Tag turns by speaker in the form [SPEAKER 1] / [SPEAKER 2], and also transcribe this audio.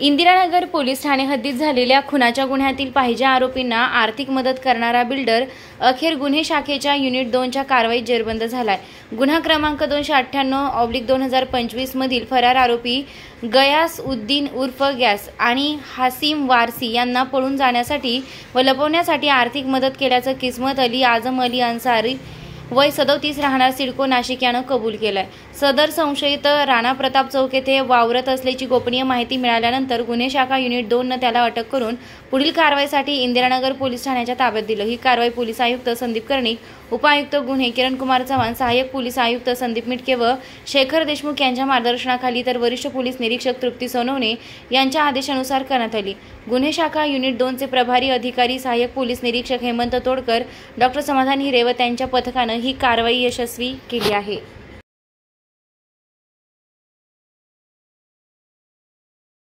[SPEAKER 1] Indiranagar police Thane हद्दीत झालेल्या खुनाच्या गुन्ह्यातील पाहिजे आरोपींना आर्थिक मदत करणारा बिल्डर अखेर गुन्हे शाखेच्या युनिट 2च्या कारवाईत जेरबंद झालाय। गुन्हा क्रमांक 298/2025 मधील फरार आरोपी गयास उद्दीन उर्फ गॅस आणि हासिम वारसी यांना पळून जाण्यासाठी व लपवण्यासाठी आर्थिक मदत केल्याचं किस्मत अली आझम अली अन्सारी वय 37 राहणार सिडको नाशिक यानं कबूल केलंय। सदर संशयित राणा प्रताप चौक येथे वावरत असल्याची गोपनीय माहिती मिळाल्यानंतर गुन्हे शाखा युनिट 2 त्याला अटक करून पुढील कारवाईसाठी इंदिरानगर पोलीस ठाण्याच्या ताब्यात दिलं। ही कारवाई पोलीस आयुक्त संदीप कर्णिक, उपायुक्त गुन्हे किरण कुमार चव्हाण, सहाय्यक पोलीस आयुक्त संदीप मिटके व शेखर देशमुख यांच्या मार्गदर्शनाखाली तर वरिष्ठ पोलीस निरीक्षक तृप्ती सोनवणे यांच्या आदेशानुसार करण्यात आली। गुन्हे शाखा युनिट 2 चे प्रभारी अधिकारी सहाय्यक पोलीस निरीक्षक हेमंत तोडकर, डॉक्टर समाधान हिरे व त्यांच्या पथकानं ही कारवाई यशस्वी केली आहे।